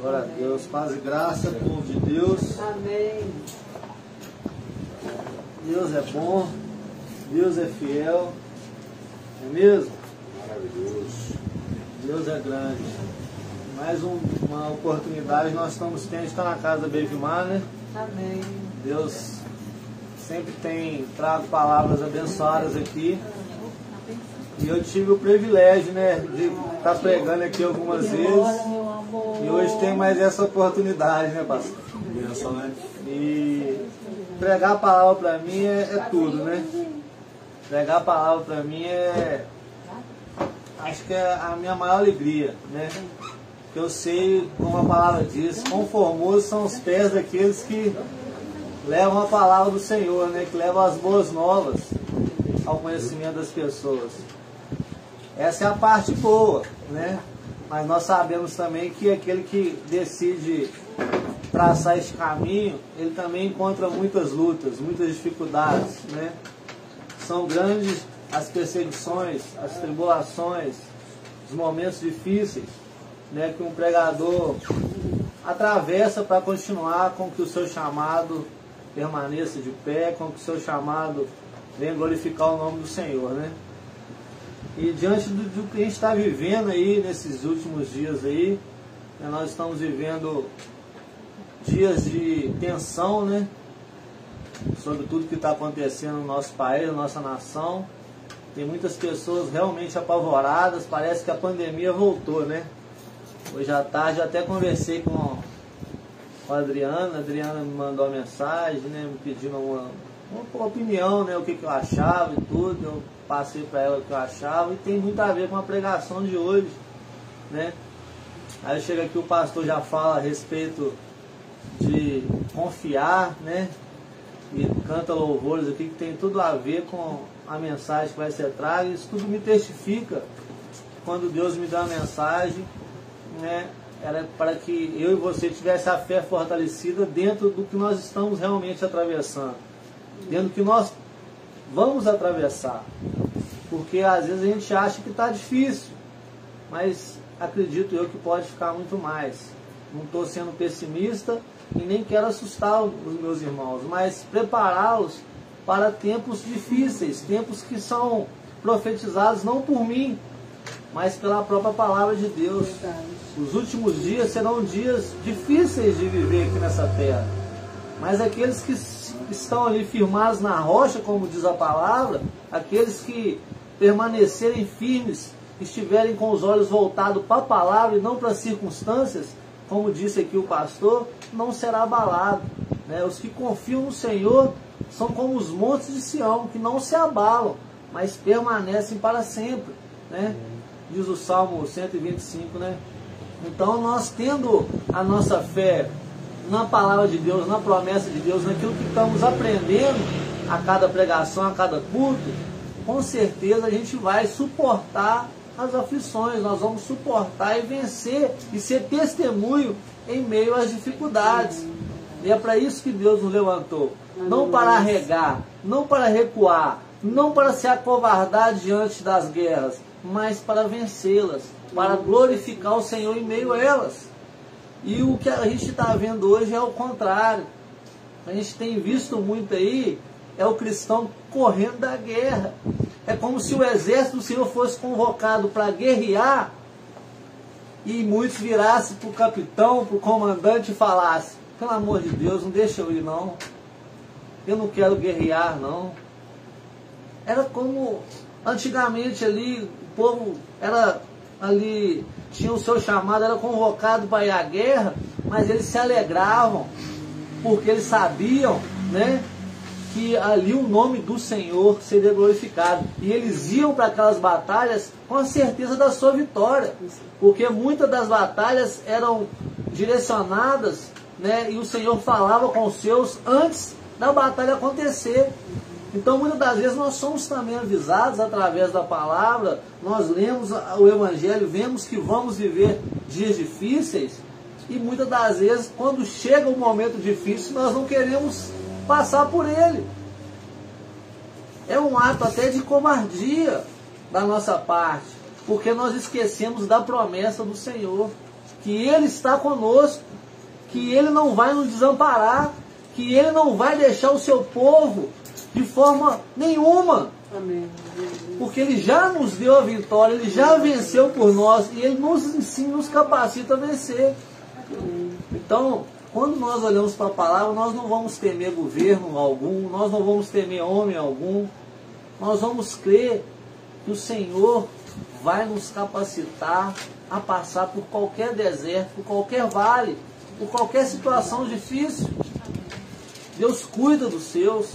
Glória a Deus, paz e graça, povo de Deus. Amém. Deus é bom, Deus é fiel, não é mesmo? Maravilhoso. Deus é grande. Mais uma oportunidade nós estamos tendo de estar na casa da Bevimar, né? Amém. Deus sempre tem trago palavras abençoadas aqui. E eu tive o privilégio, né, de estar pregando aqui algumas vezes. E hoje tem mais essa oportunidade, né, pastor? Benção, né? E pregar a palavra para mim é tudo, né? Pregar a palavra para mim acho que é a minha maior alegria, né? Porque eu sei, como a palavra diz, quão formosos são os pés daqueles que levam a palavra do Senhor, né? Que levam as boas novas ao conhecimento das pessoas. Essa é a parte boa, né? Mas nós sabemos também que aquele que decide traçar este caminho, ele também encontra muitas lutas, muitas dificuldades, né? São grandes as perseguições, as tribulações, os momentos difíceis, né, que um pregador atravessa para continuar com que o seu chamado permaneça de pé, com que o seu chamado venha glorificar o nome do Senhor, né? E diante do que a gente está vivendo aí nesses últimos dias aí, né, nós estamos vivendo dias de tensão, né? Sobre tudo que está acontecendo no nosso país, na nossa nação. Tem muitas pessoas realmente apavoradas, parece que a pandemia voltou, né? Hoje à tarde eu até conversei com a Adriana me mandou uma mensagem, né, me pedindo uma opinião, né, o que eu achava e tudo. Eu passei para ela o que eu achava e tem muito a ver com a pregação de hoje, né? Aí chega aqui o pastor já fala a respeito de confiar, né? E canta louvores aqui que tem tudo a ver com a mensagem que vai ser traga. Isso tudo me testifica quando Deus me dá a mensagem, né? Era para que eu e você tivesse a fé fortalecida dentro do que nós estamos realmente atravessando, dentro do que nós vamos atravessar, porque às vezes a gente acha que está difícil, mas acredito eu que pode ficar muito mais. Não estou sendo pessimista e nem quero assustar os meus irmãos, mas prepará-los para tempos difíceis, tempos que são profetizados não por mim, mas pela própria palavra de Deus. Os últimos dias serão dias difíceis de viver aqui nessa terra, mas aqueles que estão ali firmados na rocha, como diz a palavra, aqueles que permanecerem firmes, estiverem com os olhos voltados para a palavra e não para as circunstâncias, como disse aqui o pastor, não será abalado, né? Os que confiam no Senhor são como os montes de Sião, que não se abalam, mas permanecem para sempre, né? Diz o Salmo 125, né? Então nós tendo a nossa fé na palavra de Deus, na promessa de Deus, naquilo que estamos aprendendo a cada pregação, a cada culto, com certeza a gente vai suportar as aflições, nós vamos suportar e vencer e ser testemunho em meio às dificuldades. E é para isso que Deus nos levantou, não para arregar, não para recuar, não para se acovardar diante das guerras, mas para vencê-las, para glorificar o Senhor em meio a elas. E o que a gente está vendo hoje é o contrário. A gente tem visto muito aí, é o cristão correndo da guerra. É como se o exército do Senhor fosse convocado para guerrear e muitos virassem para o capitão, para o comandante e falassem: pelo amor de Deus, não deixa eu ir não, eu não quero guerrear não. Era como antigamente ali, o povo era ali, tinha o seu chamado, era convocado para ir à guerra, mas eles se alegravam, porque eles sabiam, né, que ali o nome do Senhor seria glorificado. E eles iam para aquelas batalhas com a certeza da sua vitória, porque muitas das batalhas eram direcionadas, né, e o Senhor falava com os seus antes da batalha acontecer. Então muitas das vezes nós somos também avisados através da palavra, nós lemos o Evangelho, vemos que vamos viver dias difíceis, e muitas das vezes quando chega um momento difícil nós não queremos passar por ele. É um ato até de covardia da nossa parte, porque nós esquecemos da promessa do Senhor. que Ele está conosco, que Ele não vai nos desamparar, que Ele não vai deixar o seu povo de forma nenhuma. Amém. Porque Ele já nos deu a vitória, Ele já venceu por nós e Ele nos ensina, nos capacita a vencer. Então, quando nós olhamos para a palavra, nós não vamos temer governo algum, nós não vamos temer homem algum, nós vamos crer que o Senhor vai nos capacitar a passar por qualquer deserto, por qualquer vale, por qualquer situação difícil. Deus cuida dos seus.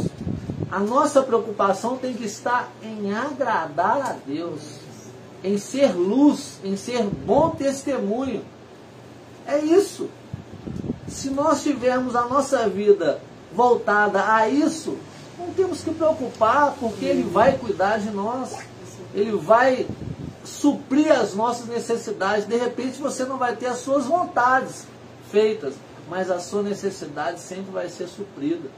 A nossa preocupação tem que estar em agradar a Deus, em ser luz, em ser bom testemunho. É isso. Se nós tivermos a nossa vida voltada a isso, não temos que preocupar, porque Ele vai cuidar de nós. Ele vai suprir as nossas necessidades. De repente você não vai ter as suas vontades feitas, mas a sua necessidade sempre vai ser suprida.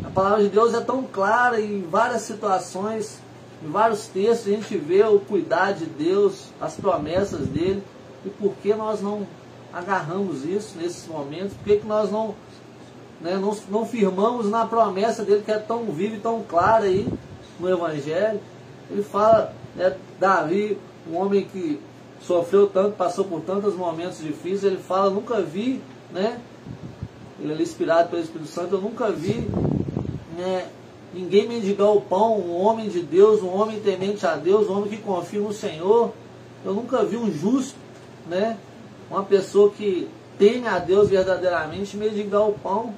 A palavra de Deus é tão clara em várias situações, em vários textos, a gente vê o cuidar de Deus, as promessas dele, e por que nós não agarramos isso nesses momentos? Por que nós não firmamos na promessa dele, que é tão viva e tão clara aí no Evangelho? Ele fala, Davi, um homem que sofreu tanto, passou por tantos momentos difíceis, ele fala, nunca vi, ele é inspirado pelo Espírito Santo, eu nunca vi ninguém mendigar o pão, um homem de Deus, um homem temente a Deus, um homem que confia no Senhor. Eu nunca vi um justo, uma pessoa que teme a Deus verdadeiramente mendigar o pão.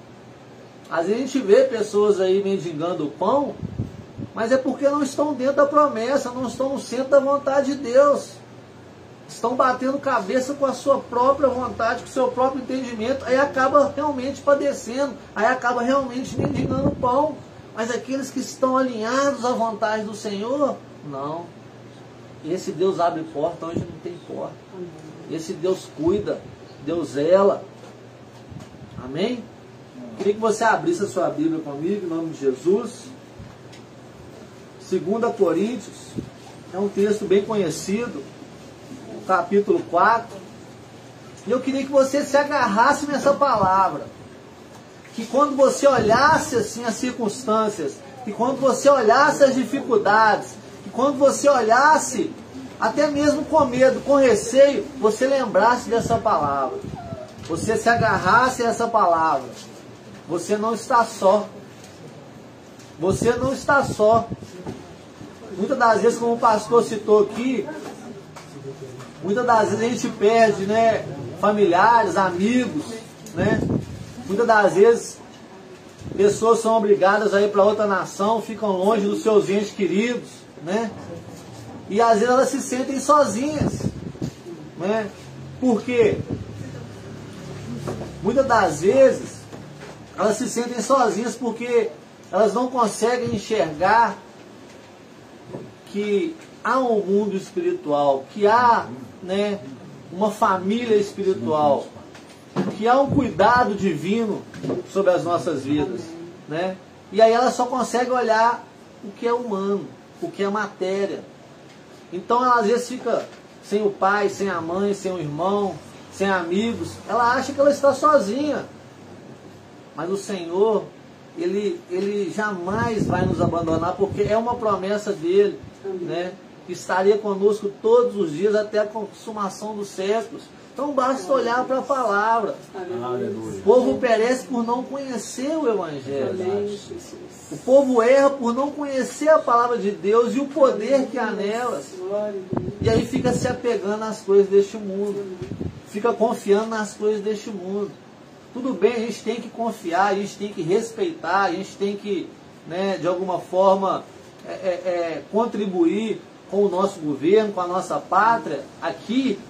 Às vezes a gente vê pessoas aí mendigando o pão, mas é porque não estão dentro da promessa, não estão no centro da vontade de Deus. Estão batendo cabeça com a sua própria vontade, com o seu próprio entendimento, aí acaba realmente padecendo, aí acaba realmente mendigando o pão. Mas aqueles que estão alinhados à vontade do Senhor, não. Esse Deus abre porta onde não tem porta. Esse Deus cuida, Deus zela. Amém? Queria que você abrisse a sua Bíblia comigo, em nome de Jesus. 2 Coríntios, é um texto bem conhecido, capítulo 4. E eu queria que você se agarrasse nessa palavra. Que quando você olhasse assim as circunstâncias, que quando você olhasse as dificuldades, que quando você olhasse até mesmo com medo, com receio, você lembrasse dessa palavra. Você se agarrasse a essa palavra. Você não está só. Você não está só. Muitas das vezes, como o pastor citou aqui, muitas das vezes a gente perde, familiares, amigos, Muitas das vezes pessoas são obrigadas a ir para outra nação, ficam longe dos seus entes queridos, E às vezes elas se sentem sozinhas, Por quê? Muitas das vezes elas se sentem sozinhas porque elas não conseguem enxergar que há um mundo espiritual, que há uma família espiritual, que há um cuidado divino sobre as nossas vidas, E aí ela só consegue olhar o que é humano, o que é matéria. Então ela às vezes fica sem o pai, sem a mãe, sem o irmão, sem amigos. Ela acha que ela está sozinha. Mas o Senhor, Ele jamais vai nos abandonar, porque é uma promessa dEle, que estaria conosco todos os dias até a consumação dos séculos. Então basta olhar para a palavra. O povo perece por não conhecer o Evangelho. O povo erra por não conhecer a palavra de Deus e o poder que há nelas. E aí fica se apegando às coisas deste mundo. Fica confiando nas coisas deste mundo. Tudo bem, a gente tem que confiar, a gente tem que respeitar, a gente tem que, de alguma forma, contribuir com o nosso governo, com a nossa pátria aqui.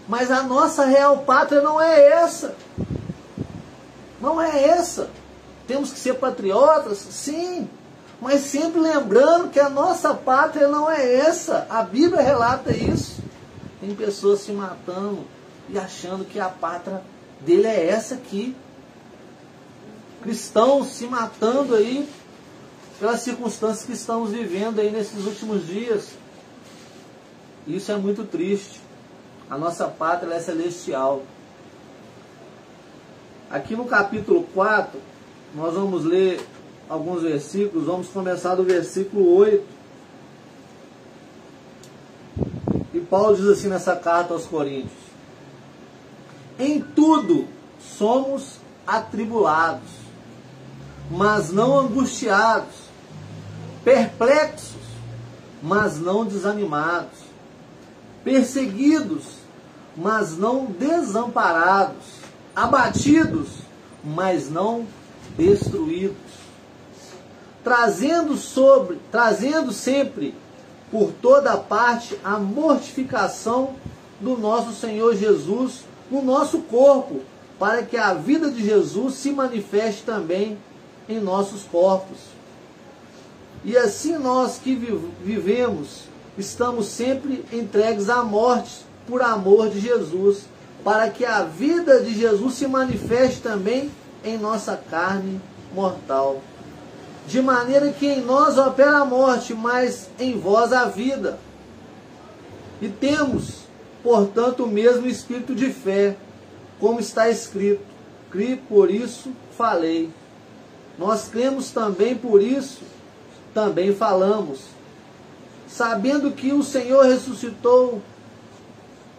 Mas a nossa real pátria não é essa. Não é essa. Temos que ser patriotas? Sim. Mas sempre lembrando que a nossa pátria não é essa. A Bíblia relata isso. Tem pessoas se matando e achando que a pátria dele é essa aqui. Cristãos se matando aí pelas circunstâncias que estamos vivendo aí nesses últimos dias. Isso é muito triste. A nossa pátria é celestial. Aqui no capítulo 4, nós vamos ler alguns versículos. Vamos começar do versículo 8. E Paulo diz assim nessa carta aos Coríntios: em tudo somos atribulados, mas não angustiados, perplexos, mas não desanimados, perseguidos, mas não desamparados, abatidos, mas não destruídos, trazendo sempre por toda parte a mortificação do nosso Senhor Jesus no nosso corpo, para que a vida de Jesus se manifeste também em nossos corpos. E assim nós que vivemos, estamos sempre entregues à morte por amor de Jesus, para que a vida de Jesus se manifeste também em nossa carne mortal. De maneira que em nós opera a morte, mas em vós a vida. E temos, portanto, o mesmo espírito de fé, como está escrito: cri, por isso falei. Nós cremos também, por isso também falamos, sabendo que o Senhor ressuscitou,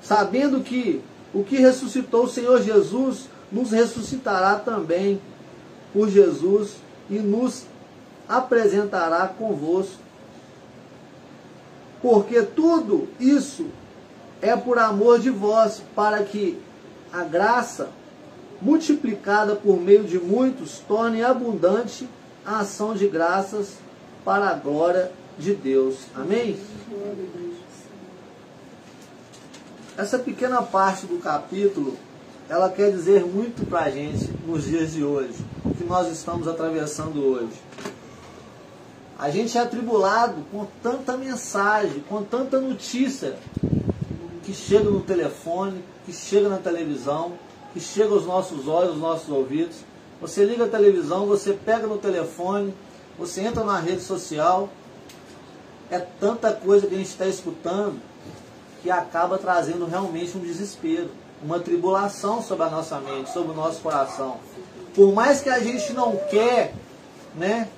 sabendo que o que ressuscitou o Senhor Jesus nos ressuscitará também por Jesus e nos apresentará convosco. Porque tudo isso é por amor de vós, para que a graça, multiplicada por meio de muitos, torne abundante a ação de graças para a glória de Deus. Amém? Essa pequena parte do capítulo, ela quer dizer muito para a gente nos dias de hoje, o que nós estamos atravessando hoje. A gente é atribulado com tanta mensagem, com tanta notícia que chega no telefone, que chega na televisão, que chega aos nossos olhos, aos nossos ouvidos. Você liga a televisão, você pega no telefone, você entra na rede social. É tanta coisa que a gente está escutando que acaba trazendo realmente um desespero, uma tribulação sobre a nossa mente, sobre o nosso coração. Por mais que a gente não quer, né?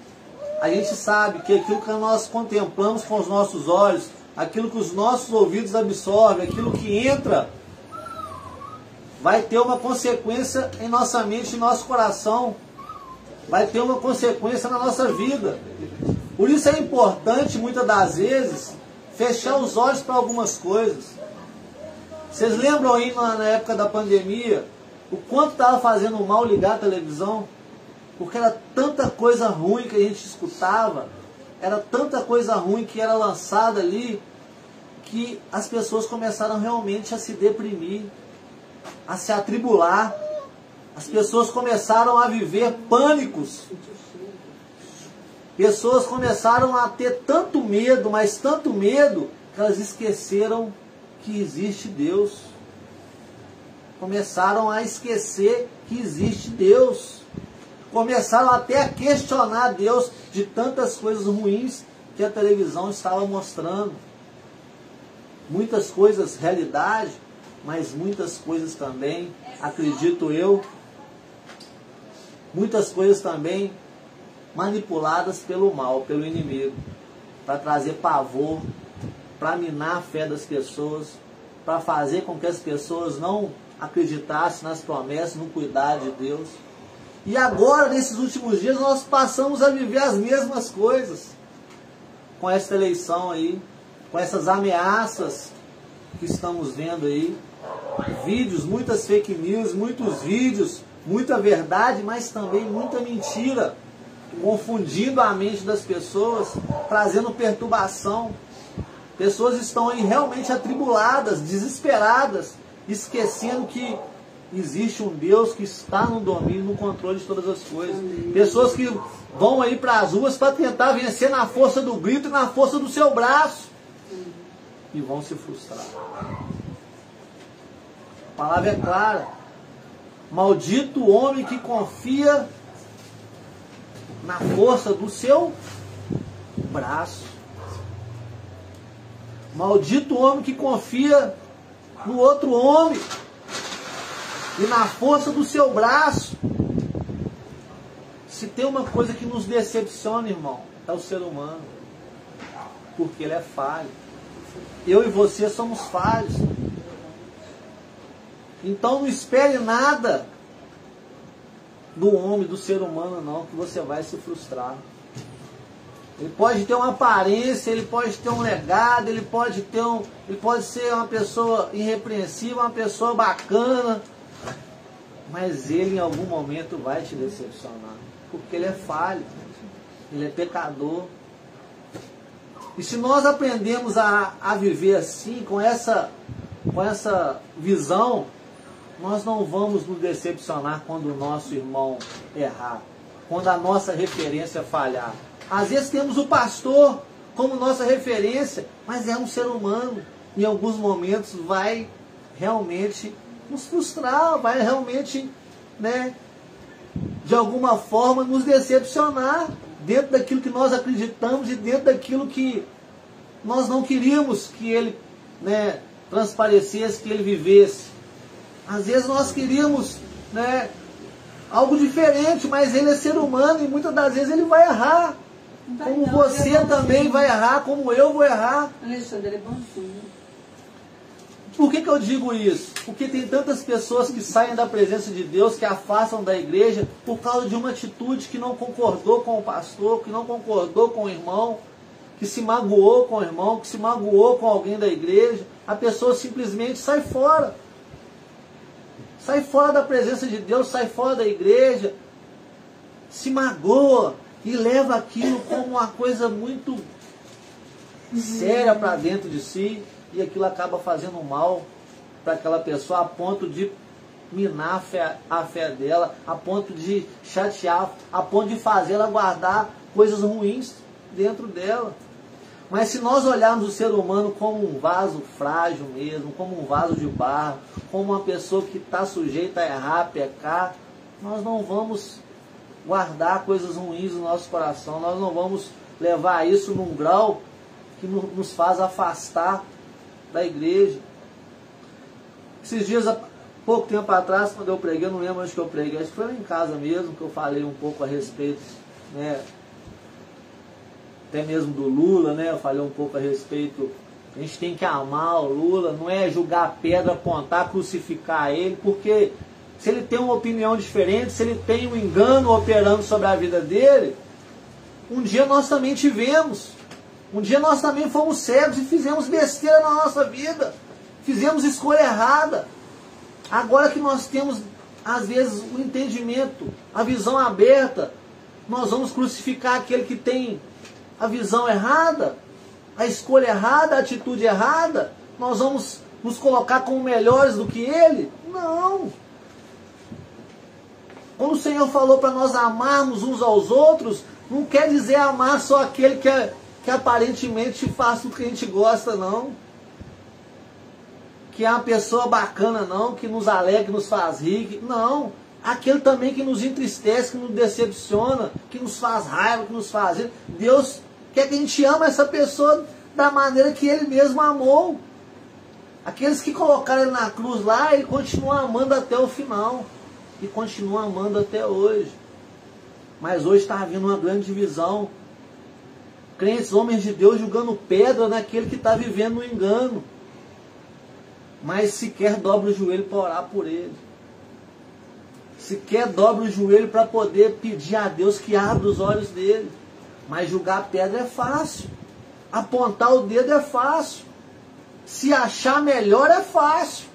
A gente sabe que aquilo que nós contemplamos com os nossos olhos, aquilo que os nossos ouvidos absorvem, aquilo que entra, vai ter uma consequência em nossa mente, em nosso coração. Vai ter uma consequência na nossa vida. Por isso é importante, muitas das vezes, fechar os olhos para algumas coisas. Vocês lembram aí na época da pandemia, o quanto estava fazendo mal ligar a televisão? Porque era tanta coisa ruim que a gente escutava, era tanta coisa ruim que era lançada ali, que as pessoas começaram realmente a se deprimir, a se atribular. As pessoas começaram a viver pânicos. Pessoas começaram a ter tanto medo, mas tanto medo, que elas esqueceram que existe Deus. Começaram a esquecer que existe Deus. Começaram até a questionar Deus de tantas coisas ruins que a televisão estava mostrando. Muitas coisas realidade, mas muitas coisas também, acredito eu, muitas coisas também manipuladas pelo mal, pelo inimigo, para trazer pavor, para minar a fé das pessoas, para fazer com que as pessoas não acreditassem nas promessas, no cuidado de Deus. E agora, nesses últimos dias, nós passamos a viver as mesmas coisas. Com essa eleição aí, com essas ameaças que estamos vendo aí. Vídeos, muitas fake news, muitos vídeos, muita verdade, mas também muita mentira. Confundindo a mente das pessoas, trazendo perturbação. Pessoas estão aí realmente atribuladas, desesperadas, esquecendo que existe um Deus que está no domínio, no controle de todas as coisas. Pessoas que vão aí para as ruas para tentar vencer na força do grito e na força do seu braço. E vão se frustrar. A palavra é clara. Maldito o homem que confia na força do seu braço. Maldito o homem que confia no outro homem e na força do seu braço. Se tem uma coisa que nos decepciona, irmão, é o ser humano, porque ele é falho. Eu e você somos falhos. Então não espere nada do homem, do ser humano não, que você vai se frustrar. Ele pode ter uma aparência, ele pode ter um legado, ele pode ser uma pessoa irrepreensível, uma pessoa bacana, mas ele em algum momento vai te decepcionar, porque ele é falho, ele é pecador. E se nós aprendemos a viver assim, com essa visão, nós não vamos nos decepcionar quando o nosso irmão errar, quando a nossa referência falhar. Às vezes temos o pastor como nossa referência, mas é um ser humano. Em alguns momentos vai realmente nos frustrar, vai realmente, de alguma forma nos decepcionar dentro daquilo que nós acreditamos e dentro daquilo que nós não queríamos que ele transparecesse, que ele vivesse. Às vezes nós queríamos algo diferente, mas ele é ser humano e muitas das vezes ele vai errar. Como você também vai errar, como eu vou errar. Alexandre, ele é bonzinho. Por que eu digo isso? Porque tem tantas pessoas que saem da presença de Deus, que afastam da igreja por causa de uma atitude que não concordou com o pastor, que não concordou com o irmão, que se magoou com o irmão, que se magoou com alguém da igreja. A pessoa simplesmente sai fora. Sai fora da presença de Deus, sai fora da igreja, se magoa e leva aquilo como uma coisa muito séria para dentro de si, e aquilo acaba fazendo mal para aquela pessoa a ponto de minar a fé dela, a ponto de chatear, a ponto de fazer ela guardar coisas ruins dentro dela. Mas se nós olharmos o ser humano como um vaso frágil mesmo, como um vaso de barro, como uma pessoa que está sujeita a errar, a pecar, nós não vamos guardar coisas ruins no nosso coração, nós não vamos levar isso num grau que nos faz afastar da igreja. Esses dias, há pouco tempo atrás, quando eu preguei, eu não lembro onde que eu preguei, acho que foi em casa mesmo, que eu falei um pouco a respeito, até mesmo do Lula, eu falei um pouco a respeito, a gente tem que amar o Lula, não é julgar a pedra, apontar, crucificar ele, porque se ele tem uma opinião diferente, se ele tem um engano operando sobre a vida dele, um dia nós também tivemos, um dia nós também fomos cegos e fizemos besteira na nossa vida, fizemos escolha errada. Agora que nós temos, às vezes, o entendimento, a visão aberta, nós vamos crucificar aquele que tem a visão errada, a escolha errada, a atitude errada, nós vamos nos colocar como melhores do que ele? Não! Quando o Senhor falou para nós amarmos uns aos outros, não quer dizer amar só aquele que aparentemente faz o que a gente gosta, não. Que é uma pessoa bacana, não, que nos alegra, que nos faz rir, não. Aquele também que nos entristece, que nos decepciona, que nos faz raiva, que nos faz rir. Deus quer que a gente ama essa pessoa da maneira que Ele mesmo amou. Aqueles que colocaram Ele na cruz lá, Ele continua amando até o final. E continua amando até hoje. Mas hoje está havendo uma grande divisão. Crentes, homens de Deus, julgando pedra naquele que está vivendo no engano. Mas sequer dobra o joelho para orar por ele. Sequer dobra o joelho para poder pedir a Deus que abra os olhos dele. Mas julgar a pedra é fácil. Apontar o dedo é fácil. Se achar melhor é fácil.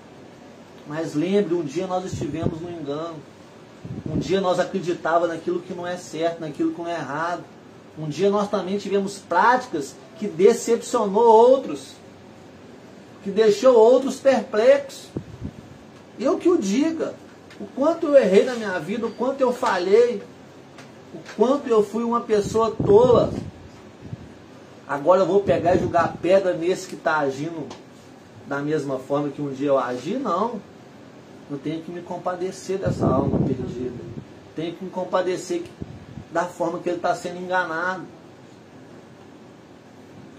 Mas lembre, um dia nós estivemos no engano. Um dia nós acreditávamos naquilo que não é certo, naquilo que não é errado. Um dia nós também tivemos práticas que decepcionou outros. Que deixou outros perplexos. Eu que o diga. O quanto eu errei na minha vida, o quanto eu falhei. O quanto eu fui uma pessoa tola. Agora eu vou pegar e jogar pedra nesse que está agindo da mesma forma que um dia eu agi? Não. Eu tenho que me compadecer dessa alma perdida. Tenho que me compadecer da forma que ele está sendo enganado.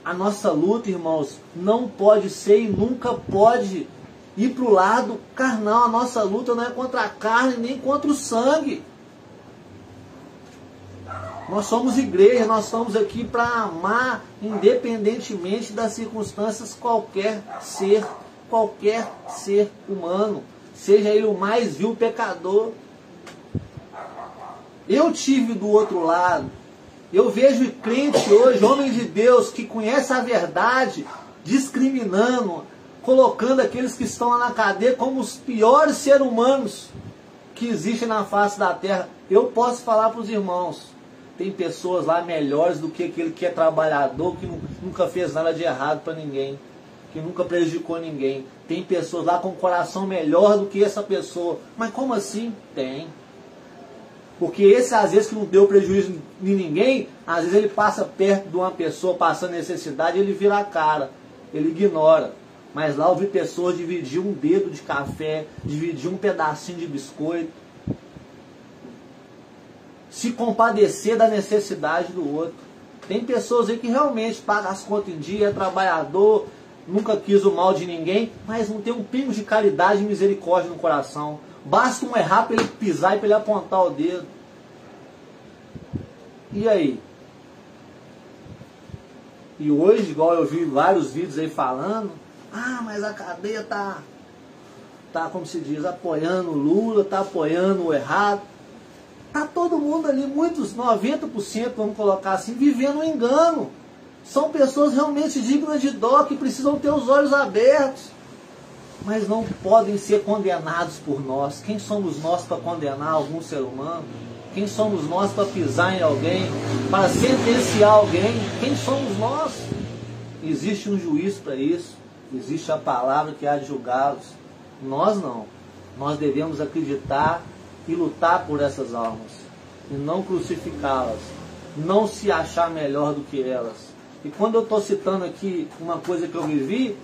A nossa luta, irmãos, não pode ser e nunca pode ir para o lado carnal. A nossa luta não é contra a carne nem contra o sangue. Nós somos igreja, nós estamos aqui para amar, independentemente das circunstâncias, qualquer ser humano, seja ele o mais vil pecador. Eu tive do outro lado. Eu vejo crente hoje, homens de Deus, que conhecem a verdade, discriminando, colocando aqueles que estão lá na cadeia como os piores seres humanos que existem na face da terra. Eu posso falar para os irmãos, tem pessoas lá melhores do que aquele que é trabalhador, que nunca fez nada de errado para ninguém, que nunca prejudicou ninguém. Tem pessoas lá com um coração melhor do que essa pessoa. Mas como assim? Tem. Porque esse, às vezes, que não deu prejuízo em ninguém, às vezes ele passa perto de uma pessoa passando necessidade, ele vira a cara, ele ignora. Mas lá eu vi pessoas dividir um dedo de café, dividir um pedacinho de biscoito, se compadecer da necessidade do outro. Tem pessoas aí que realmente pagam as contas em dia, é trabalhador, nunca quis o mal de ninguém, mas não tem um pingo de caridade e misericórdia no coração. Basta um errar para ele pisar e para ele apontar o dedo. E aí? E hoje, igual eu vi vários vídeos aí falando, mas a cadeia tá como se diz, apoiando o Lula, tá apoiando o errado. Tá todo mundo ali, muitos, 90%, vamos colocar assim, vivendo um engano. São pessoas realmente dignas de dó, que precisam ter os olhos abertos. Mas não podem ser condenados por nós. Quem somos nós para condenar algum ser humano? Quem somos nós para pisar em alguém? Para sentenciar alguém? Quem somos nós? Existe um juiz para isso. Existe a palavra que há de julgá-los. Nós não. Nós devemos acreditar e lutar por essas almas. E não crucificá-las. Não se achar melhor do que elas. E quando eu estou citando aqui uma coisa que eu vivi,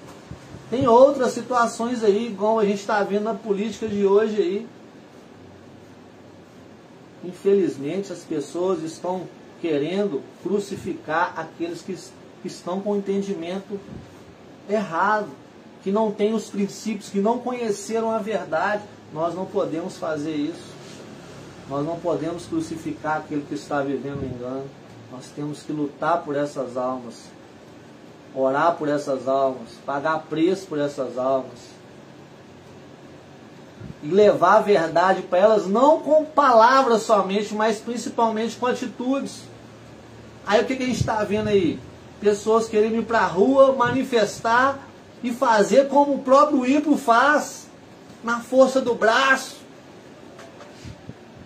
tem outras situações aí, igual a gente está vendo na política de hoje aí. Infelizmente as pessoas estão querendo crucificar aqueles que estão com o entendimento errado, que não têm os princípios, que não conheceram a verdade. Nós não podemos fazer isso. Nós não podemos crucificar aquele que está vivendo o engano. Nós temos que lutar por essas almas. Orar por essas almas, pagar preço por essas almas. E levar a verdade para elas, não com palavras somente, mas principalmente com atitudes. Aí o que a gente está vendo aí? Pessoas querendo ir para a rua, manifestar e fazer como o próprio ímpio faz, na força do braço.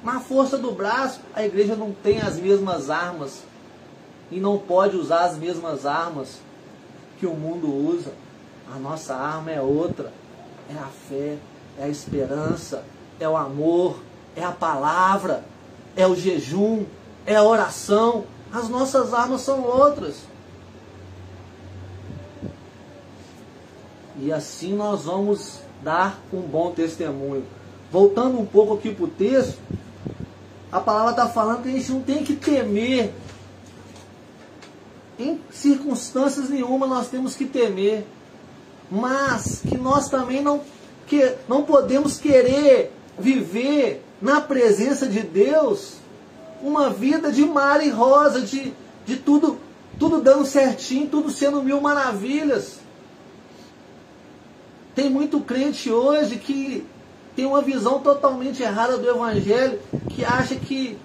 Na força do braço, a igreja não tem as mesmas armas e não pode usar as mesmas armas que o mundo usa. A nossa arma é outra, é a fé, é a esperança, é o amor, é a palavra, é o jejum, é a oração. As nossas armas são outras. E assim nós vamos dar um bom testemunho. Voltando um pouco aqui para o texto, a palavra está falando que a gente não tem que temer. Em circunstâncias nenhuma nós temos que temer, mas que nós também não podemos querer viver na presença de Deus uma vida de mar e rosa, de tudo dando certinho, tudo sendo mil maravilhas. Tem muito crente hoje que tem uma visão totalmente errada do Evangelho, que acha que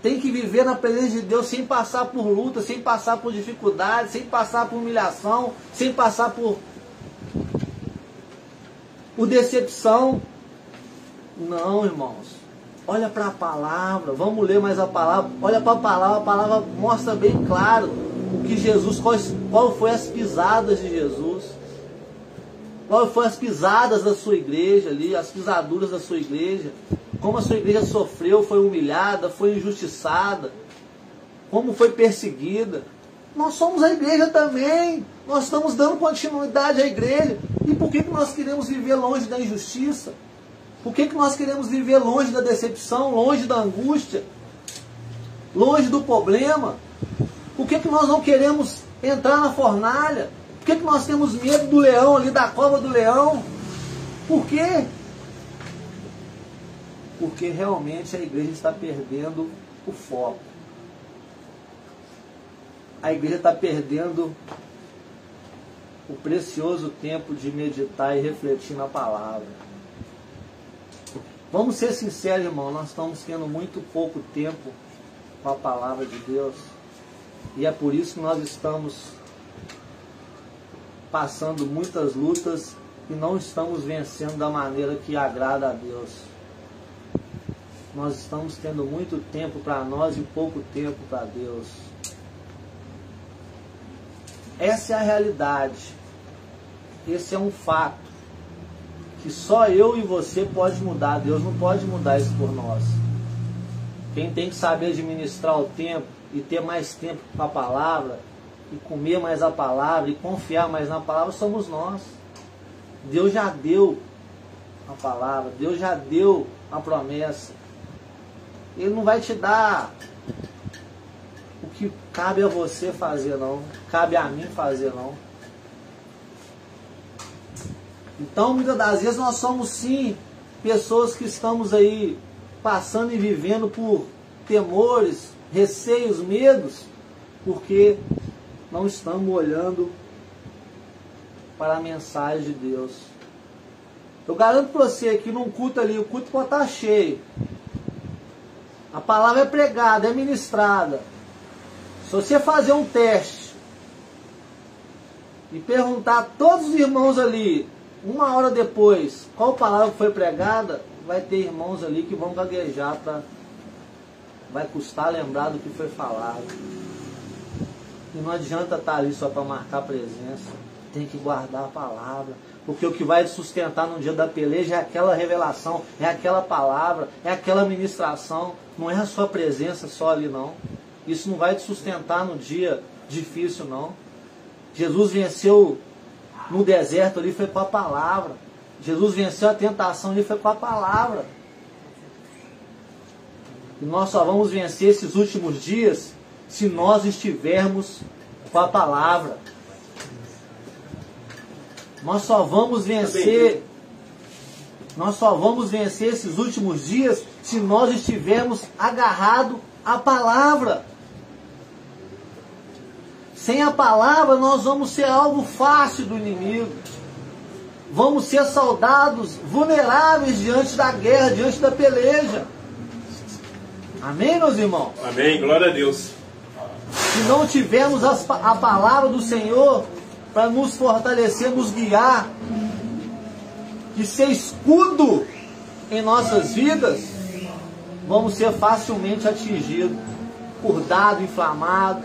tem que viver na presença de Deus sem passar por luta, sem passar por dificuldade, sem passar por humilhação, sem passar por decepção. Não, irmãos. Olha para a palavra, vamos ler mais a palavra. Olha para a palavra mostra bem claro o que Jesus, qual foi as pisadas de Jesus. Qual foram as pisadas da sua igreja ali, as pisaduras da sua igreja. Como a sua igreja sofreu, foi humilhada, foi injustiçada, como foi perseguida. Nós somos a igreja também, nós estamos dando continuidade à igreja. E por que nós queremos viver longe da injustiça? Por que nós queremos viver longe da decepção, longe da angústia, longe do problema? Por que nós não queremos entrar na fornalha? Por que nós temos medo do leão ali, da cova do leão? Por quê? Porque realmente a igreja está perdendo o foco. A igreja está perdendo o precioso tempo de meditar e refletir na palavra. Vamos ser sinceros, irmão, nós estamos tendo muito pouco tempo com a palavra de Deus. E é por isso que nós estamos passando muitas lutas e não estamos vencendo da maneira que agrada a Deus. Nós estamos tendo muito tempo para nós e pouco tempo para Deus. Essa é a realidade. Esse é um fato que só eu e você pode mudar. Deus não pode mudar isso por nós. Quem tem que saber administrar o tempo e ter mais tempo com a palavra, e comer mais a palavra, e confiar mais na palavra, somos nós. Deus já deu a palavra, Deus já deu a promessa. Ele não vai te dar o que cabe a você fazer, não. Cabe a mim fazer, não. Então, muitas das vezes, nós somos, sim, pessoas que estamos aí passando e vivendo por temores, receios, medos, porque não estamos olhando para a mensagem de Deus. Eu garanto para você que num culto ali, o culto pode estar cheio. A palavra é pregada, é ministrada. Se você fazer um teste e perguntar a todos os irmãos ali, uma hora depois, qual palavra foi pregada, vai ter irmãos ali que vão gaguejar, vai custar lembrar do que foi falado. E não adianta estar ali só para marcar presença. Tem que guardar a palavra. Porque o que vai te sustentar no dia da peleja é aquela revelação, é aquela palavra, é aquela ministração. Não é a sua presença só ali, não. Isso não vai te sustentar no dia difícil, não. Jesus venceu no deserto ali, foi com a palavra. Jesus venceu a tentação ali, foi com a palavra. E nós só vamos vencer esses últimos dias se nós estivermos com a palavra. Nós só vamos vencer esses últimos dias se nós estivermos agarrados à palavra. Sem a palavra nós vamos ser alvo fácil do inimigo. Vamos ser soldados vulneráveis diante da guerra, diante da peleja. Amém, meus irmãos? Amém, glória a Deus. Se não tivermos a palavra do Senhor para nos fortalecer, nos guiar, e ser escudo em nossas vidas, vamos ser facilmente atingidos por dado inflamado.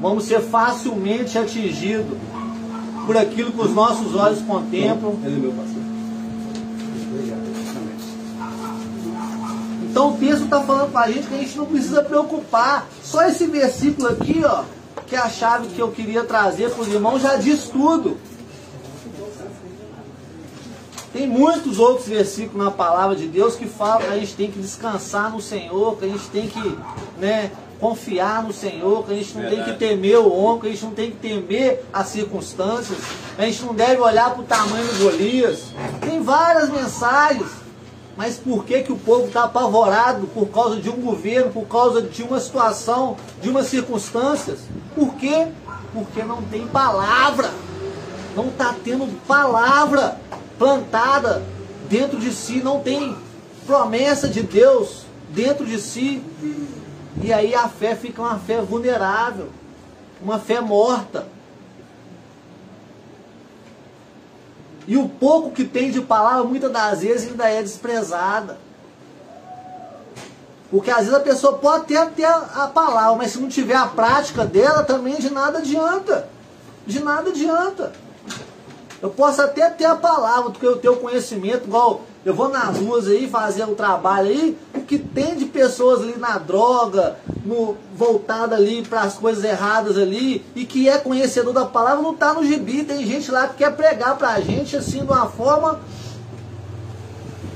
Vamos ser facilmente atingidos por aquilo que os nossos olhos contemplam. Ele é meu pastor. Então o texto está falando para a gente que a gente não precisa preocupar. Só esse versículo aqui, ó, que é a chave que eu queria trazer para os irmãos, já diz tudo. Tem muitos outros versículos na palavra de Deus que falam que a gente tem que descansar no Senhor, que a gente tem que, confiar no Senhor, que a gente não tem que temer o homem, que a gente não tem que temer as circunstâncias, a gente não deve olhar para o tamanho do Golias. Tem várias mensagens. Mas por que o povo está apavorado por causa de um governo, por causa de uma situação, de umas circunstâncias? Por quê? Porque não tem palavra. Não está tendo palavra plantada dentro de si. Não tem promessa de Deus dentro de si. E aí a fé fica uma fé vulnerável, uma fé morta. E o pouco que tem de palavra, muitas das vezes, ainda é desprezada. Porque às vezes a pessoa pode até ter a palavra, mas se não tiver a prática dela, também de nada adianta. De nada adianta. Eu posso até ter a palavra, porque eu tenho conhecimento, igual eu vou nas ruas aí fazer um trabalho aí, o que tem de pessoas ali na droga, voltada ali para as coisas erradas ali, e que é conhecedor da palavra, não está no gibi. Tem gente lá que quer pregar para a gente assim de uma forma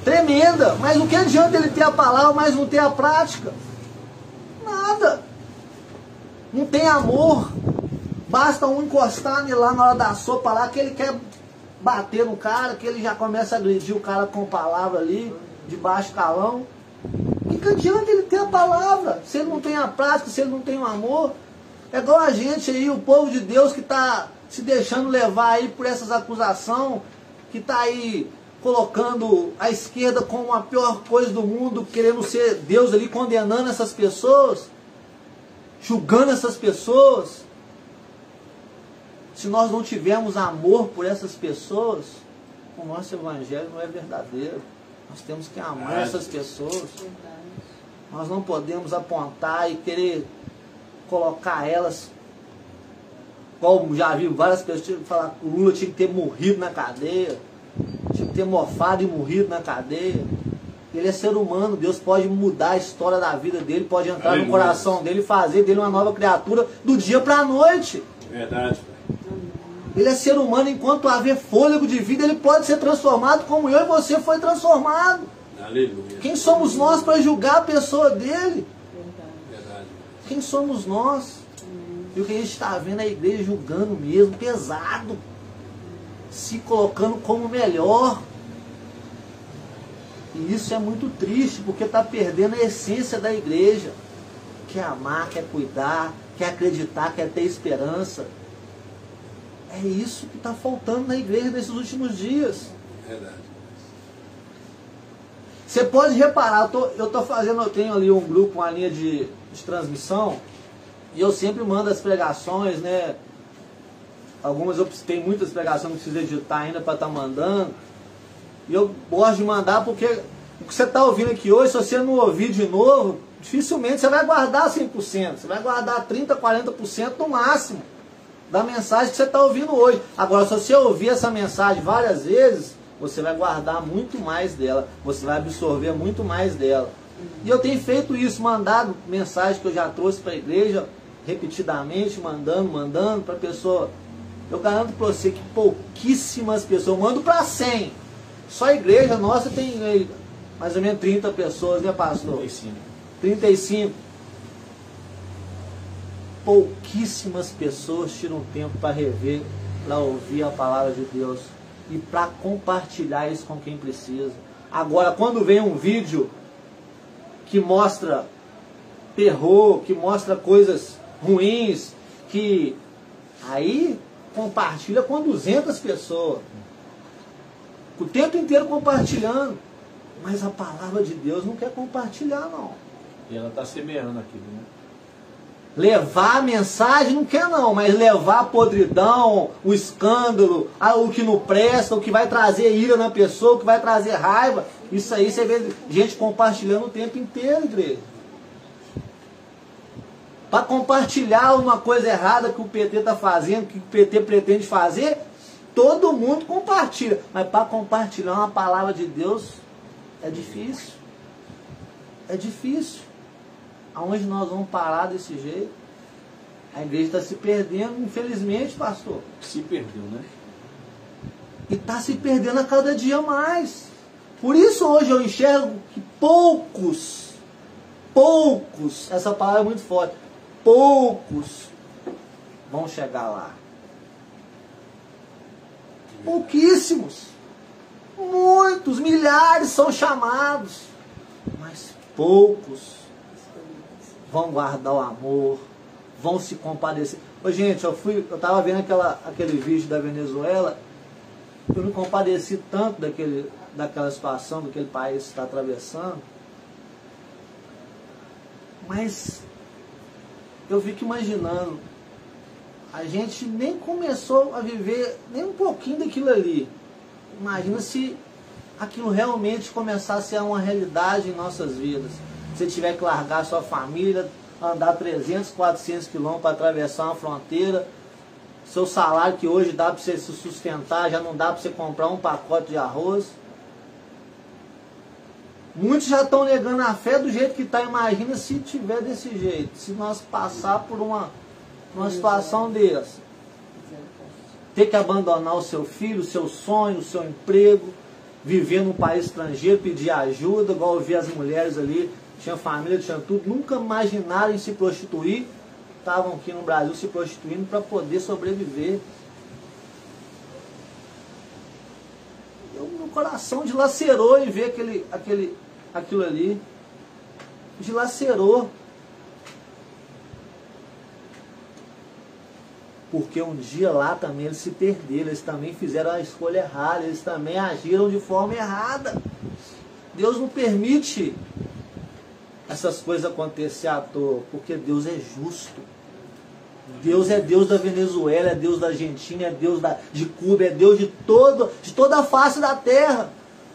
tremenda. Mas o que adianta ele ter a palavra, mas não ter a prática? Nada. Não tem amor. Basta um encostar lá na hora da sopa lá, que ele quer bater no cara, que ele já começa a agredir o cara com palavra ali, de baixo calão. Que adianta ele ter a palavra, se ele não tem a prática, se ele não tem o amor? É igual a gente aí, o povo de Deus que está se deixando levar aí por essas acusações, que está aí colocando a esquerda como a pior coisa do mundo, querendo ser Deus ali, condenando essas pessoas, julgando essas pessoas. Se nós não tivermos amor por essas pessoas, o nosso evangelho não é verdadeiro. Nós temos que amar essas pessoas. Nós não podemos apontar e querer colocar elas, como já vi várias pessoas falar que o Lula tinha que ter morrido na cadeia, tinha que ter mofado e morrido na cadeia. Ele é ser humano, Deus pode mudar a história da vida dele, pode entrar no coração dele e fazer dele uma nova criatura do dia para a noite. Verdade. Ele é ser humano, enquanto haver fôlego de vida, ele pode ser transformado como eu e você foi transformado. Aleluia. Quem somos nós para julgar a pessoa dele? Verdade. Quem somos nós? E o que a gente está vendo é a igreja julgando mesmo, pesado, se colocando como melhor. E isso é muito triste, porque está perdendo a essência da igreja. Quer amar, quer cuidar, quer acreditar, quer ter esperança. É isso que está faltando na igreja nesses últimos dias. Verdade. Você pode reparar, eu tenho ali um grupo, uma linha de transmissão, e eu sempre mando as pregações, né? Algumas tem muitas pregações que preciso editar ainda para estar mandando. E eu gosto de mandar porque o que você está ouvindo aqui hoje, se você não ouvir de novo, dificilmente você vai guardar 100%. Você vai guardar 30%, 40% no máximo da mensagem que você está ouvindo hoje. Agora, se você ouvir essa mensagem várias vezes, você vai guardar muito mais dela. Você vai absorver muito mais dela. E eu tenho feito isso, mandado mensagem que eu já trouxe para a igreja, repetidamente, mandando para a pessoa. Eu garanto para você que pouquíssimas pessoas, eu mando para 100. Só a igreja nossa tem aí, mais ou menos 30 pessoas, né, pastor? 35. Pouquíssimas pessoas tiram tempo para rever, para ouvir a palavra de Deus e para compartilhar isso com quem precisa. Agora, quando vem um vídeo que mostra terror, que mostra coisas ruins, que aí compartilha com 200 pessoas. O tempo inteiro compartilhando. Mas a palavra de Deus não quer compartilhar, não. E ela está semeando aquilo, né? Levar a mensagem não quer não, mas levar a podridão, o escândalo, o que não presta, o que vai trazer ira na pessoa, o que vai trazer raiva, isso aí você vê gente compartilhando o tempo inteiro, igreja. Para compartilhar uma coisa errada que o PT está fazendo, que o PT pretende fazer, todo mundo compartilha. Mas para compartilhar uma palavra de Deus é difícil. É difícil. Aonde nós vamos parar desse jeito? A igreja está se perdendo, infelizmente, pastor. Se perdeu, né? E está se perdendo a cada dia mais. Por isso hoje eu enxergo que poucos, essa palavra é muito forte, poucos vão chegar lá. Pouquíssimos. Muitos, milhares são chamados. Mas poucos vão guardar o amor, vão se compadecer. Ô, gente, eu estava vendo aquele vídeo da Venezuela, eu me compadeci tanto daquela situação, daquele país que está atravessando, mas eu fico imaginando, a gente nem começou a viver nem um pouquinho daquilo ali. Imagina se aquilo realmente começasse a ser uma realidade em nossas vidas. Se você tiver que largar a sua família, andar 300, 400 quilômetros para atravessar uma fronteira, seu salário que hoje dá para você se sustentar, já não dá para você comprar um pacote de arroz. Muitos já estão negando a fé do jeito que está. Imagina se tiver desse jeito, se nós passar por uma situação dessa. Ter que abandonar o seu filho, o seu sonho, o seu emprego, viver num país estrangeiro, pedir ajuda, igual eu vi as mulheres ali, tinha família, tinha tudo, nunca imaginaram em se prostituir, estavam aqui no Brasil se prostituindo para poder sobreviver. coração dilacerou em ver aquilo ali. Dilacerou. Porque um dia lá também eles se perderam, eles também fizeram a escolha errada, eles também agiram de forma errada. Deus não permite essas coisas acontecer à toa, porque Deus é justo. Deus é Deus da Venezuela, é Deus da Argentina, é Deus de Cuba, é Deus de toda a face da terra.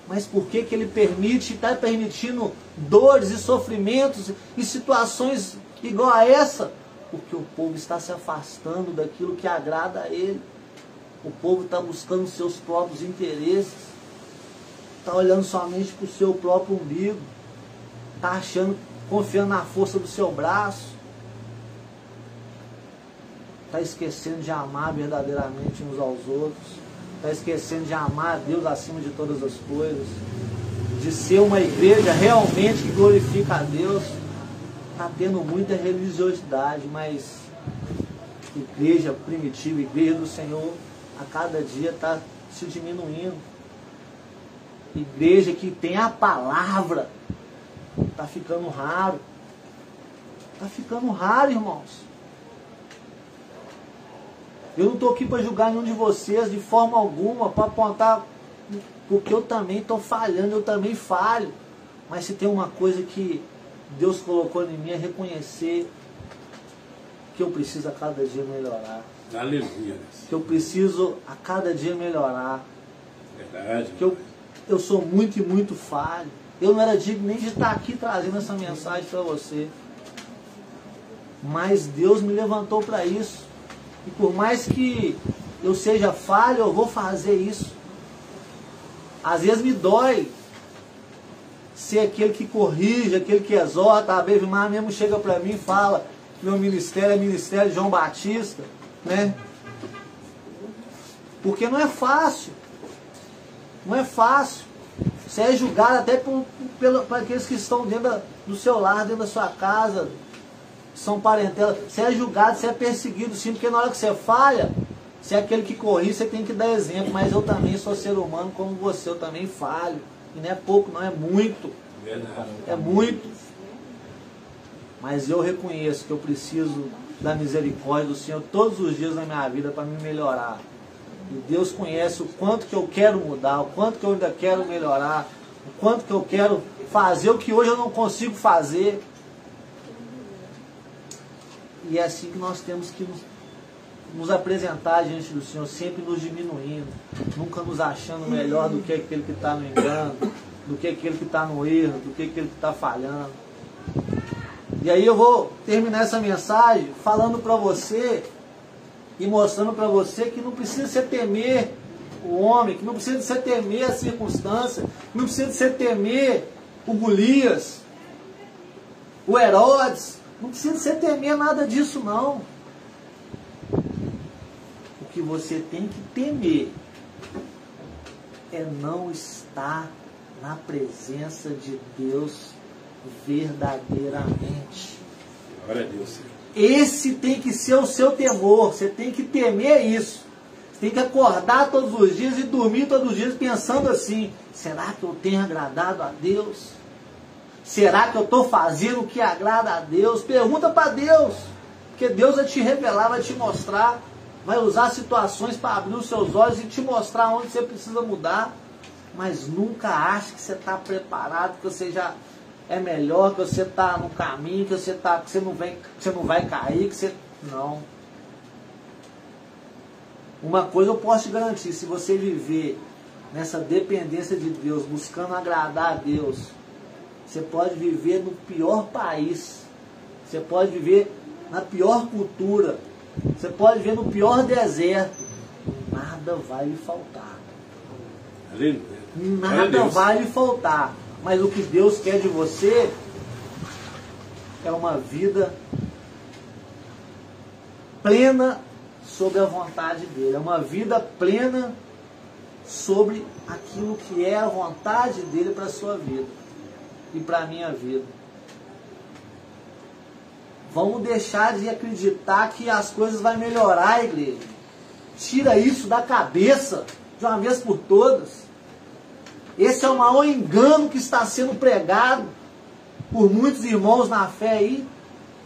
Mas por que Ele permite, está permitindo dores e sofrimentos e situações igual a essa? Porque o povo está se afastando daquilo que agrada a Ele. O povo está buscando seus próprios interesses. Está olhando somente para o seu próprio umbigo. Está achando, confiando na força do seu braço. Está esquecendo de amar verdadeiramente uns aos outros. Está esquecendo de amar a Deus acima de todas as coisas. De ser uma igreja realmente que glorifica a Deus. Está tendo muita religiosidade, mas igreja primitiva, igreja do Senhor, a cada dia está se diminuindo. Igreja que tem a palavra, está ficando raro. Está ficando raro, irmãos. Eu não estou aqui para julgar nenhum de vocês de forma alguma, para apontar, porque eu também estou falhando, eu também falho. Mas se tem uma coisa que Deus colocou em mim, é reconhecer que eu preciso a cada dia melhorar. Aleluia. Que eu preciso a cada dia melhorar. Verdade. Que eu sou muito e muito falho. Eu não era digno nem de estar aqui trazendo essa mensagem para você. Mas Deus me levantou para isso. E por mais que eu seja falho, eu vou fazer isso. Às vezes me dói ser aquele que corrige, aquele que exorta. A Bevimar mesmo chega para mim e fala: meu ministério é ministério de João Batista, né? Porque não é fácil. Não é fácil. Você é julgado até por aqueles que estão dentro do seu lar, dentro da sua casa, são parentela. Você é julgado, você é perseguido, sim, porque na hora que você falha, você é aquele que corrige, você tem que dar exemplo. Mas eu também sou ser humano como você, eu também falho. E não é pouco, não é muito. É muito. Mas eu reconheço que eu preciso da misericórdia do Senhor todos os dias na minha vida para me melhorar. E Deus conhece o quanto que eu quero mudar, o quanto que eu ainda quero melhorar, o quanto que eu quero fazer o que hoje eu não consigo fazer. E é assim que nós temos que nos apresentar diante do Senhor, sempre nos diminuindo, nunca nos achando melhor do que aquele que está no engano, do que aquele que está no erro, do que aquele que está falhando. E aí eu vou terminar essa mensagem falando para você e mostrando para você que não precisa você temer o homem, que não precisa você temer a circunstância, que não precisa você temer o Golias, o Herodes, não precisa você temer nada disso não. O que você tem que temer é não estar na presença de Deus verdadeiramente. Glória a Deus, Senhor. Esse tem que ser o seu temor. Você tem que temer isso. Você tem que acordar todos os dias e dormir todos os dias pensando assim: será que eu tenho agradado a Deus? Será que eu estou fazendo o que agrada a Deus? Pergunta para Deus, porque Deus vai te revelar, vai te mostrar, vai usar situações para abrir os seus olhos e te mostrar onde você precisa mudar. Mas nunca ache que você está preparado, que você já é melhor, que você está no caminho, que você não vai cair, que você... Não. Uma coisa eu posso te garantir: se você viver nessa dependência de Deus, buscando agradar a Deus, você pode viver no pior país, você pode viver na pior cultura, você pode viver no pior deserto, nada vai lhe faltar. Aleluia. Nada vai lhe faltar. Mas o que Deus quer de você é uma vida plena sobre a vontade dele. É uma vida plena sobre aquilo que é a vontade dele para a sua vida e para a minha vida. Vamos deixar de acreditar que as coisas vão melhorar, igreja. Tira isso da cabeça de uma vez por todas. Esse é o maior engano que está sendo pregado por muitos irmãos na fé aí,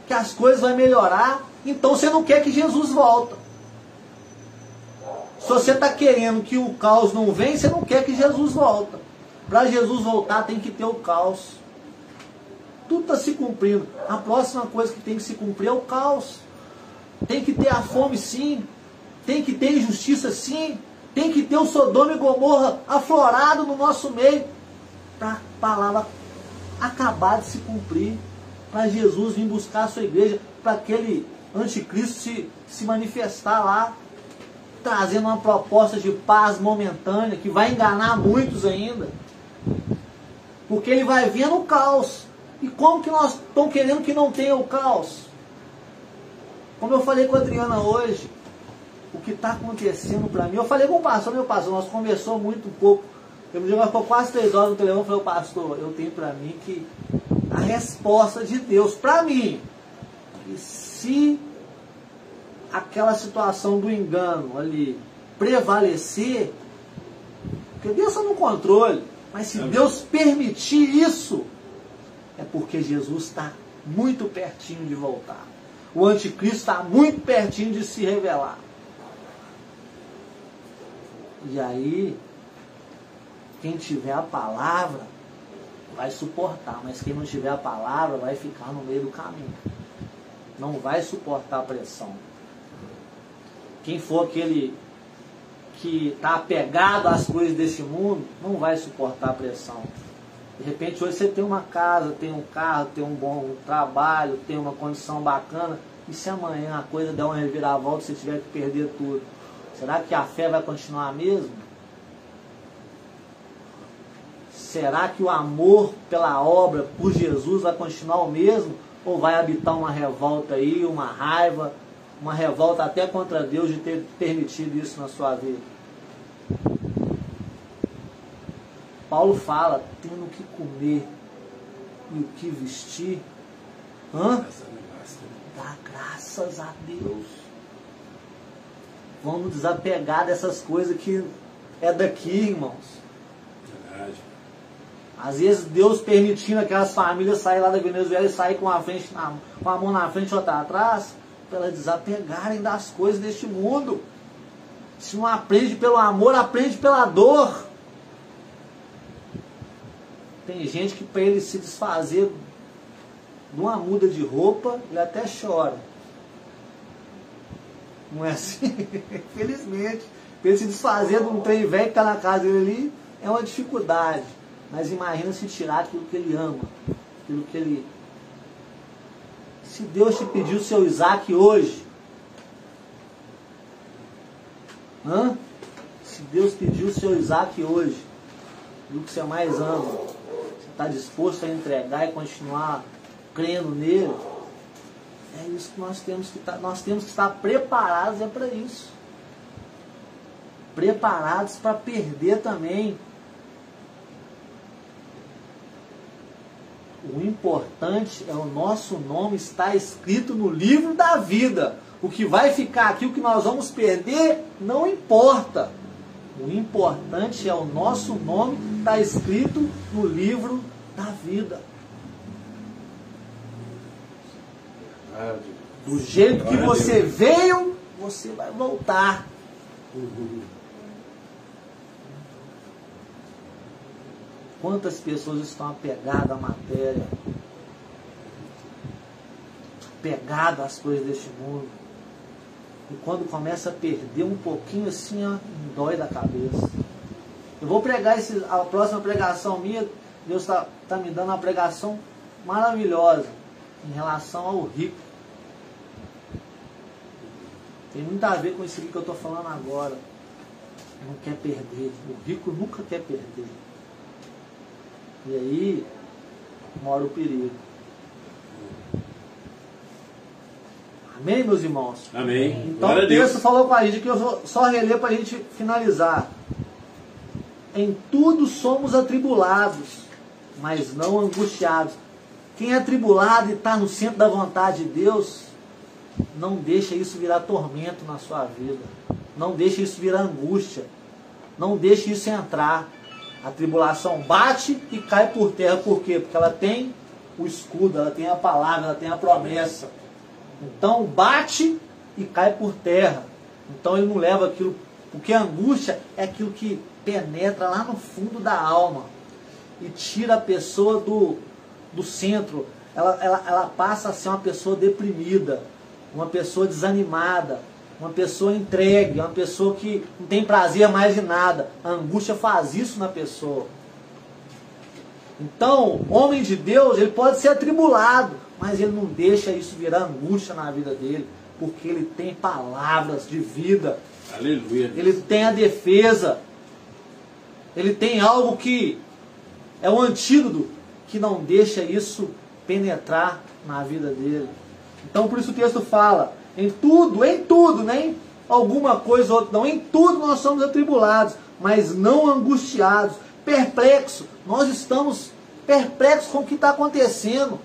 que as coisas vão melhorar, então você não quer que Jesus volta. Se você está querendo que o caos não venha, você não quer que Jesus volta. Para Jesus voltar tem que ter o caos. Tudo está se cumprindo. A próxima coisa que tem que se cumprir é o caos. Tem que ter a fome sim, tem que ter injustiça sim, tem que ter o Sodoma e Gomorra aflorado no nosso meio, para a palavra acabar de se cumprir, para Jesus vir buscar a sua igreja, para aquele anticristo se manifestar lá, trazendo uma proposta de paz momentânea, que vai enganar muitos ainda, porque ele vai vir no caos. E como que nós estamos querendo que não tenha o caos? Como eu falei com a Adriana hoje, o que está acontecendo para mim, eu falei com o pastor, meu pastor, nós conversamos muito um pouco, eu me ficou quase 3 horas no telefone, eu falei, pastor, eu tenho para mim que a resposta de Deus para mim, que se aquela situação do engano ali prevalecer, porque Deus está no controle, mas se Deus permitir isso, é porque Jesus está muito pertinho de voltar. O anticristo está muito pertinho de se revelar. E aí, quem tiver a palavra vai suportar, mas quem não tiver a palavra vai ficar no meio do caminho. Não vai suportar a pressão. Quem for aquele que está apegado às coisas desse mundo, não vai suportar a pressão. De repente hoje você tem uma casa, tem um carro, tem um bom trabalho, tem uma condição bacana, e se amanhã a coisa der uma reviravolta, você tiver que perder tudo, será que a fé vai continuar a mesma? Será que o amor pela obra, por Jesus, vai continuar o mesmo? Ou vai habitar uma revolta aí, uma raiva, uma revolta até contra Deus de ter permitido isso na sua vida? Paulo fala, tendo o que comer e o que vestir, dá graças a Deus. Vamos desapegar dessas coisas que é daqui, irmãos. Verdade. Às vezes Deus permitindo aquelas famílias sair lá da Venezuela e sair com a mão na frente e outra atrás, para elas desapegarem das coisas deste mundo. Se não aprende pelo amor, aprende pela dor. Tem gente que para ele se desfazer de uma muda de roupa, ele até chora. Não é assim? Felizmente. Para ele se desfazer de um trem velho que está na casa dele ali, é uma dificuldade. Mas imagina se tirar aquilo que ele ama. Aquilo que ele... Se Deus te pediu o seu Isaac hoje, se Deus pediu o seu Isaac hoje, do que você mais ama, você está disposto a entregar e continuar crendo nele, é isso que nós temos que estar. Nós temos que estar preparados para isso. Preparados para perder também. O importante é o nosso nome estar escrito no livro da vida. O que vai ficar aqui, o que nós vamos perder, não importa. O importante é o nosso nome estar escrito no livro da vida. Do jeito que você veio, você vai voltar. Quantas pessoas estão apegadas à matéria, apegadas às coisas deste mundo, e quando começa a perder um pouquinho assim, dói da cabeça. Eu vou pregar a próxima pregação minha, Deus está me dando uma pregação maravilhosa em relação ao rico. Tem muito a ver com isso que eu estou falando agora. Não quer perder. O rico nunca quer perder. E aí mora o perigo. Amém, meus irmãos? Amém. Então o texto falou com a gente, que eu vou só reler para a gente finalizar. Em tudo somos atribulados, mas não angustiados. Quem é atribulado e está no centro da vontade de Deus, não deixa isso virar tormento na sua vida. Não deixa isso virar angústia. Não deixa isso entrar. A tribulação bate e cai por terra. Por quê? Porque ela tem o escudo, ela tem a palavra, ela tem a promessa. Então bate e cai por terra. Então ele não leva aquilo, porque a angústia é aquilo que penetra lá no fundo da alma e tira a pessoa do centro. Ela passa a ser uma pessoa deprimida, uma pessoa desanimada, uma pessoa entregue, uma pessoa que não tem prazer mais em nada. A angústia faz isso na pessoa. Então, o homem de Deus, ele pode ser atribulado, mas ele não deixa isso virar angústia na vida dele, porque ele tem palavras de vida. Aleluia. Ele tem a defesa. Ele tem algo que é um antídoto que não deixa isso penetrar na vida dele. Então por isso o texto fala, em tudo, nem alguma coisa ou outra, não, em tudo nós somos atribulados, mas não angustiados, perplexos. Nós estamos perplexos com o que está acontecendo,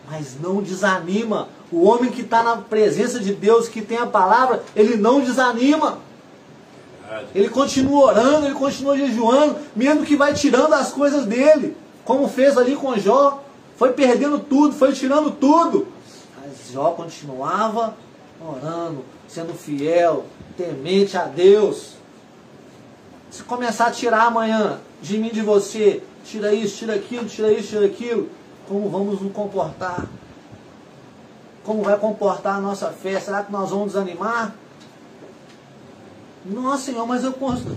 mas não desanima. O homem que está na presença de Deus, que tem a palavra, ele não desanima. Ele continua orando, ele continua jejuando, mesmo que vai tirando as coisas dele, como fez ali com Jó. Foi perdendo tudo, foi tirando tudo. Mas Jó continuava orando, sendo fiel, temente a Deus. Se começar a tirar amanhã de mim, de você, tira isso, tira aquilo, tira isso, tira aquilo, como vamos nos comportar? Como vai comportar a nossa fé? Será que nós vamos desanimar? Nossa, Senhor, mas eu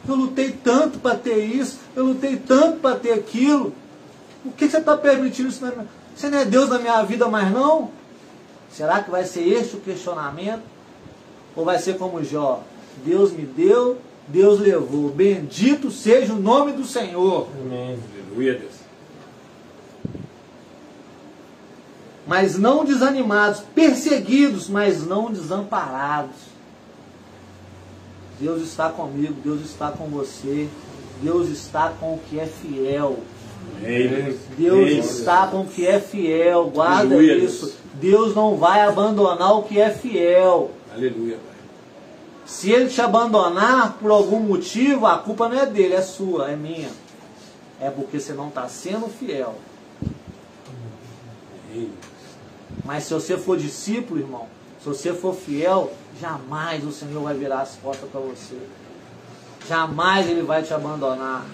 lutei tanto para ter isso, eu lutei tanto para ter aquilo. Por que você está permitindo isso? Você não é Deus da minha vida mais não? Será que vai ser este o questionamento? Ou vai ser como Jó? Deus me deu, Deus levou. Bendito seja o nome do Senhor. Amém. Aleluia, Deus. Mas não desanimados, perseguidos, mas não desamparados. Deus está comigo, Deus está com você, Deus está com o que é fiel. Deus está com o que é fiel, guarda Aleluia, isso. Deus não vai abandonar o que é fiel. Aleluia, Pai. Se Ele te abandonar por algum motivo, a culpa não é dele, é sua, é minha. É porque você não está sendo fiel. Mas se você for discípulo, irmão, se você for fiel, jamais o Senhor vai virar as costas para você. Jamais Ele vai te abandonar.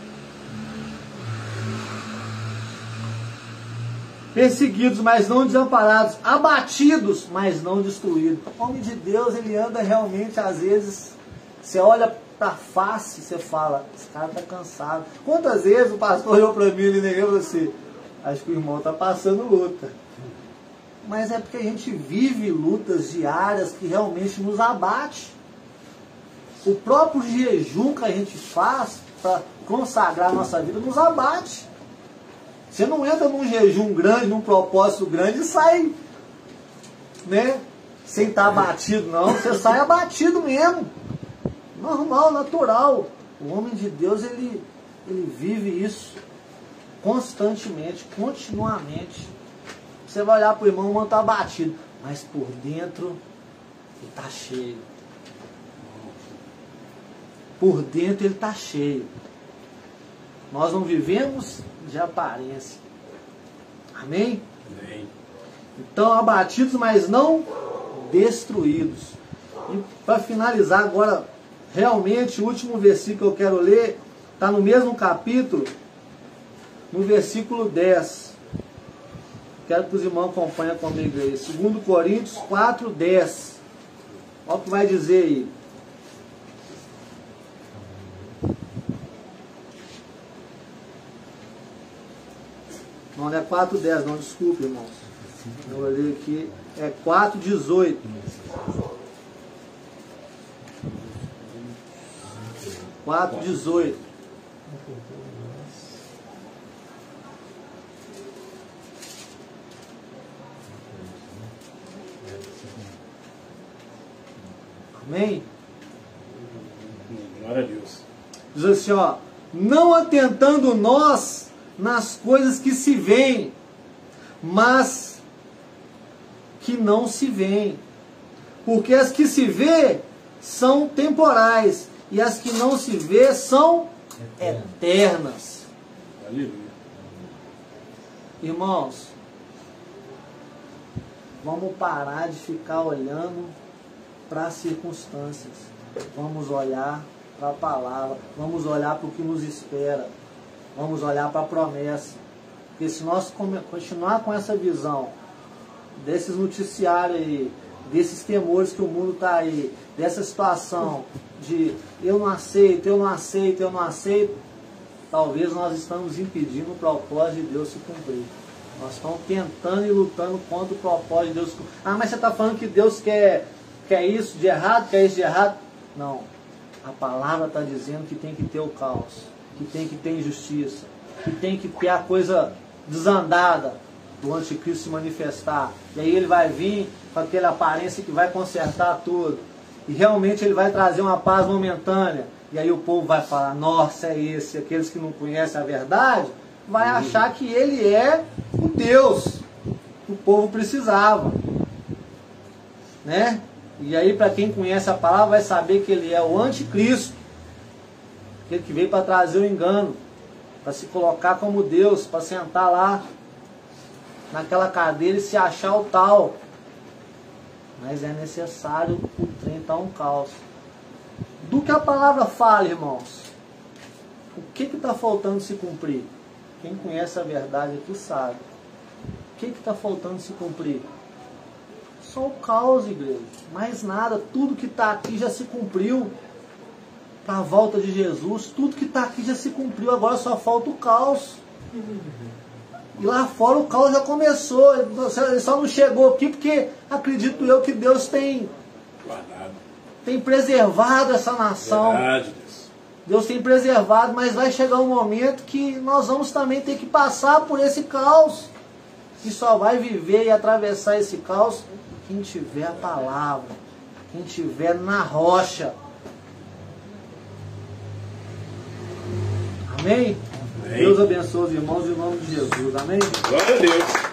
Perseguidos, mas não desamparados. Abatidos, mas não destruídos. O homem de Deus, ele anda realmente, às vezes, você olha para a face e você fala, esse cara está cansado. Quantas vezes o pastor olhou para mim e ele falou assim, acho que o irmão está passando luta. Mas é porque a gente vive lutas diárias que realmente nos abate. O próprio jejum que a gente faz para consagrar a nossa vida nos abate. Você não entra num jejum grande, num propósito grande e sai, né, sem estar abatido, não. Você sai abatido mesmo. Normal, natural. O homem de Deus, ele vive isso constantemente, continuamente. Você vai olhar para o irmão, o irmão está abatido, mas por dentro ele está cheio. Por dentro ele está cheio. Nós não vivemos de aparência. Amém? Amém. Então, abatidos, mas não destruídos. E para finalizar agora, realmente, o último versículo que eu quero ler, está no mesmo capítulo, no versículo 10. Quero que os irmãos acompanhem comigo aí. 2 Coríntios 4:10. Olha o que vai dizer aí. Não é 4:10, não, desculpe, irmãos. Eu olhei aqui. É 4:18. Amém? Glória a Deus. Diz assim, ó, não atentando nós nas coisas que se veem, mas que não se veem. Porque as que se vê são temporais, e as que não se vê são eternas. Aleluia. Irmãos, vamos parar de ficar olhando para as circunstâncias. Vamos olhar para a palavra. Vamos olhar para o que nos espera. Vamos olhar para a promessa. Porque se nós continuar com essa visão desses noticiários aí, desses temores que o mundo está aí, dessa situação de eu não aceito, eu não aceito, eu não aceito, talvez nós estamos impedindo o propósito de Deus se cumprir. Nós estamos tentando e lutando contra o propósito de Deus se cumprir. Ah, mas você está falando que Deus quer isso de errado, quer isso de errado? Não. A palavra está dizendo que tem que ter o caos, que tem que ter injustiça, que tem que ter a coisa desandada do anticristo se manifestar. E aí ele vai vir com aquela aparência que vai consertar tudo. E realmente ele vai trazer uma paz momentânea. E aí o povo vai falar, nossa, é esse. Aqueles que não conhecem a verdade, vai achar que ele é o Deus que o povo precisava. Né? E aí para quem conhece a palavra vai saber que ele é o anticristo. Aquele que veio para trazer o engano. Para se colocar como Deus, para sentar lá naquela cadeira e se achar o tal. Mas é necessário o trem estar um caos. Do que a palavra fala, irmãos, o que está faltando se cumprir? Quem conhece a verdade aqui sabe. O que está faltando se cumprir? Só o caos, igreja. Mais nada. Tudo que está aqui já se cumpriu. Para a volta de Jesus, tudo que está aqui já se cumpriu. Agora só falta o caos. E lá fora o caos já começou. Ele só não chegou aqui porque acredito eu que Deus tem preservado essa nação. Verdade, Deus. Deus tem preservado, mas vai chegar um momento que nós vamos também ter que passar por esse caos. E só vai viver e atravessar esse caos quem tiver a palavra, quem tiver na rocha. Amém? Amém. Deus abençoe os irmãos em nome de Jesus. Amém? Glória a Deus.